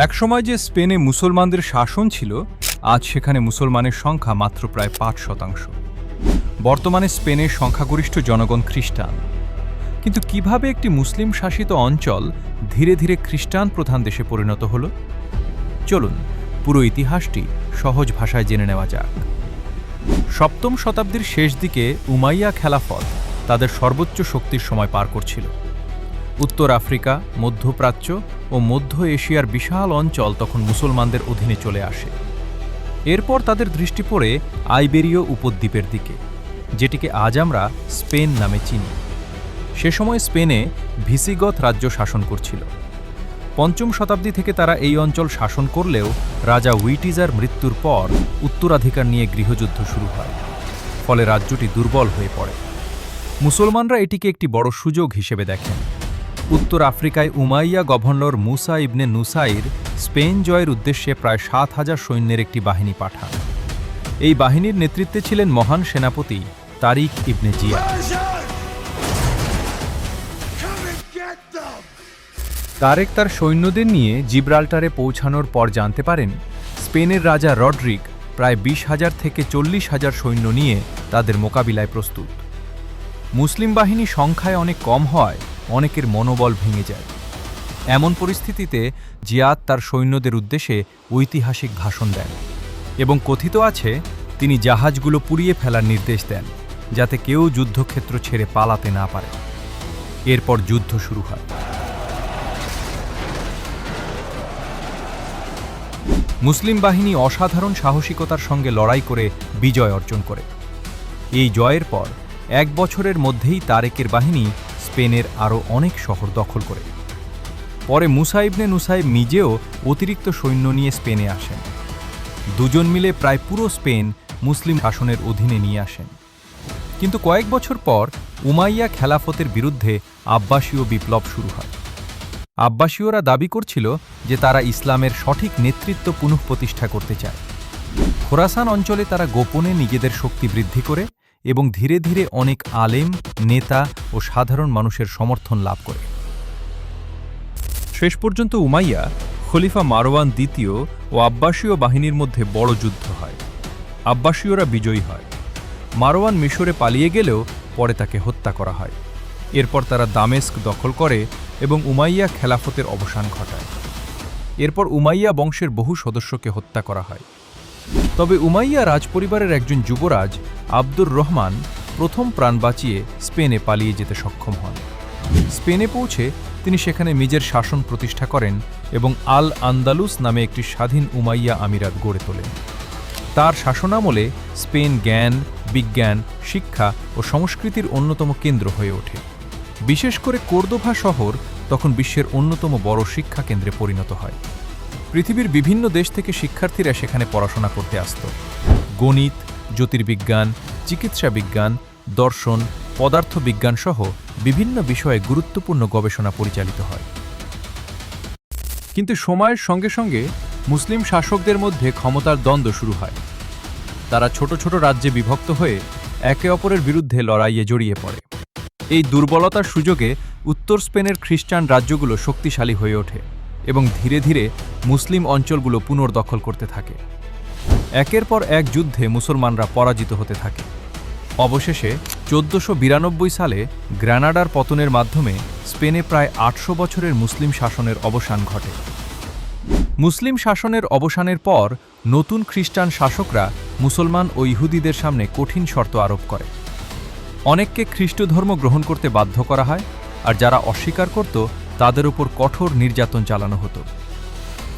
একসময় যে স্পেনে মুসলমানদের শাসন ছিল, আজ সেখানে মুসলমানের সংখ্যা মাত্র প্রায় ৫%। বর্তমানে স্পেনের সংখ্যাগরিষ্ঠ জনগণ খ্রিস্টান। কিন্তু কিভাবে একটি মুসলিম শাসিত অঞ্চল ধীরে ধীরে খ্রিস্টান প্রধান দেশে পরিণত হল? চলুন পুরো ইতিহাসটি সহজ ভাষায় জেনে নেওয়া যাক। সপ্তম শতাব্দীর শেষ দিকে উমাইয়া খেলাফত তাদের সর্বোচ্চ শক্তির সময় পার করছিল। উত্তর আফ্রিকা, মধ্যপ্রাচ্য ও মধ্য এশিয়ার বিশাল অঞ্চল তখন মুসলমানদের অধীনে চলে আসে। এরপর তাদের দৃষ্টি পড়ে আইবেরীয় উপদ্বীপের দিকে, যেটিকে আজ আমরা স্পেন নামে চিনি। সে সময় স্পেনে ভিসিগত রাজ্য শাসন করছিল। পঞ্চম শতাব্দী থেকে তারা এই অঞ্চল শাসন করলেও রাজা উইটিজার মৃত্যুর পর উত্তরাধিকার নিয়ে গৃহযুদ্ধ শুরু হয়। ফলে রাজ্যটি দুর্বল হয়ে পড়ে। মুসলমানরা এটিকে একটি বড় সুযোগ হিসেবে দেখেন। উত্তর আফ্রিকায় উমাইয়া গভর্নর মুসা ইবনে নুসাইর স্পেন জয়ের উদ্দেশ্যে প্রায় ৭,০০০ সৈন্যের একটি বাহিনী পাঠান। এই বাহিনীর নেতৃত্বে ছিলেন মহান সেনাপতি তারিক ইবনে জিয়া। তারেক তার সৈন্যদের নিয়ে জিব্রাল্টারে পৌঁছানোর পর জানতে পারেন স্পেনের রাজা রড্রিক প্রায় ২০,০০০ থেকে ৪০,০০০ সৈন্য নিয়ে তাদের মোকাবিলায় প্রস্তুত। মুসলিম বাহিনী সংখ্যায় অনেক কম হয় অনেকের মনোবল ভেঙে যায়। এমন পরিস্থিতিতে জিয়াদ তার সৈন্যদের উদ্দেশ্যে ঐতিহাসিক ভাষণ দেন এবং কথিত আছে তিনি জাহাজগুলো পুড়িয়ে ফেলার নির্দেশ দেন, যাতে কেউ যুদ্ধক্ষেত্র ছেড়ে পালাতে না পারে। এরপর যুদ্ধ শুরু হয়। মুসলিম বাহিনী অসাধারণ সাহসিকতার সঙ্গে লড়াই করে বিজয় অর্জন করে। এই জয়ের পর ১ বছরের মধ্যেই তারেকের বাহিনী স্পেনের আরও অনেক শহর দখল করে। পরে মুসা ইবনে নুসাইর নিজেও অতিরিক্ত সৈন্য নিয়ে স্পেনে আসেন। দুজন মিলে প্রায় পুরো স্পেন মুসলিম শাসনের অধীনে নিয়ে আসেন। কিন্তু কয়েক বছর পর উমাইয়া খেলাফতের বিরুদ্ধে আব্বাসীয় বিপ্লব শুরু হয়। আব্বাসীয়রা দাবি করছিল যে তারা ইসলামের সঠিক নেতৃত্ব পুনঃপ্রতিষ্ঠা করতে চায়। খোরাসান অঞ্চলে তারা গোপনে নিজেদের শক্তি বৃদ্ধি করে এবং ধীরে ধীরে অনেক আলেম, নেতা ও সাধারণ মানুষের সমর্থন লাভ করে। শেষ পর্যন্ত উমাইয়া, খলিফা মারওয়ান দ্বিতীয় ও আব্বাসীয় বাহিনীর মধ্যে বড় যুদ্ধ হয়। আব্বাসীয়রা বিজয়ী হয়। মারওয়ান মিশরে পালিয়ে গেলেও পরে তাকে হত্যা করা হয়। এরপর তারা দামেস্ক দখল করে এবং উমাইয়া খেলাফতের অবসান ঘটায়। এরপর উমাইয়া বংশের বহু সদস্যকে হত্যা করা হয়। তবে উমাইয়া রাজপরিবারের একজন যুবরাজ আব্দুর রহমান প্রথম প্রাণ বাঁচিয়ে স্পেনে পালিয়ে যেতে সক্ষম হন। স্পেনে পৌঁছে তিনি সেখানে নিজের শাসন প্রতিষ্ঠা করেন এবং আল আন্দালুস নামে একটি স্বাধীন উমাইয়া আমিরাত গড়ে তোলেন। তার শাসনামলে স্পেন জ্ঞান, বিজ্ঞান, শিক্ষা ও সংস্কৃতির অন্যতম কেন্দ্র হয়ে ওঠে। বিশেষ করে কোর্দোভা শহর তখন বিশ্বের অন্যতম বড় শিক্ষা কেন্দ্রে পরিণত হয়। পৃথিবীর বিভিন্ন দেশ থেকে শিক্ষার্থীরা সেখানে পড়াশোনা করতে আসত। গণিত, জ্যোতির্বিজ্ঞান, চিকিৎসা বিজ্ঞান, দর্শন, পদার্থবিজ্ঞান সহ বিভিন্ন বিষয়ে গুরুত্বপূর্ণ গবেষণা পরিচালিত হয়। কিন্তু সময়ের সঙ্গে সঙ্গে মুসলিম শাসকদের মধ্যে ক্ষমতার দ্বন্দ্ব শুরু হয়। তারা ছোট ছোট রাজ্যে বিভক্ত হয়ে একে অপরের বিরুদ্ধে লড়াইয়ে জড়িয়ে পড়ে। এই দুর্বলতার সুযোগে উত্তর স্পেনের খ্রিস্টান রাজ্যগুলো শক্তিশালী হয়ে ওঠে এবং ধীরে ধীরে মুসলিম অঞ্চলগুলো পুনর্দখল করতে থাকে। একের পর এক যুদ্ধে মুসলমানরা পরাজিত হতে থাকে। অবশেষে ১৪৯২ সালে গ্রানাডার পতনের মাধ্যমে স্পেনে প্রায় ৮০০ বছরের মুসলিম শাসনের অবসান ঘটে। মুসলিম শাসনের অবসানের পর নতুন খ্রিস্টান শাসকরা মুসলমান ও ইহুদিদের সামনে কঠিন শর্ত আরোপ করে। অনেককে খ্রিস্ট ধর্ম গ্রহণ করতে বাধ্য করা হয়, আর যারা অস্বীকার করত তাদের উপর কঠোর নির্যাতন চালানো হতো।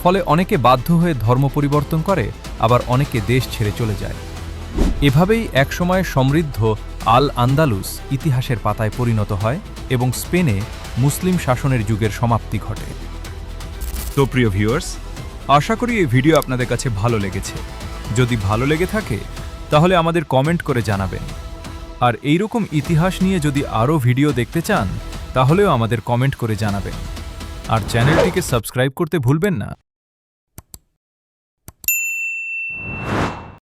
ফলে অনেকে বাধ্য হয়ে ধর্ম পরিবর্তন করে, আবার অনেকে দেশ ছেড়ে চলে যায়। এভাবেই একসময় সমৃদ্ধ আল আন্দালুস ইতিহাসের পাতায় পরিণত হয় এবং স্পেনে মুসলিম শাসনের যুগের সমাপ্তি ঘটে। তো প্রিয় ভিউয়ার্স, আশা করি এই ভিডিও আপনাদের কাছে ভালো লেগেছে। যদি ভালো লেগে থাকে তাহলে আমাদের কমেন্ট করে জানাবেন। আর এইরকম ইতিহাস নিয়ে যদি আরও ভিডিও দেখতে চান তাহলেও আমাদের কমেন্ট করে জানাবেন। আর চ্যানেলটিকে সাবস্ক্রাইব করতে ভুলবেন না।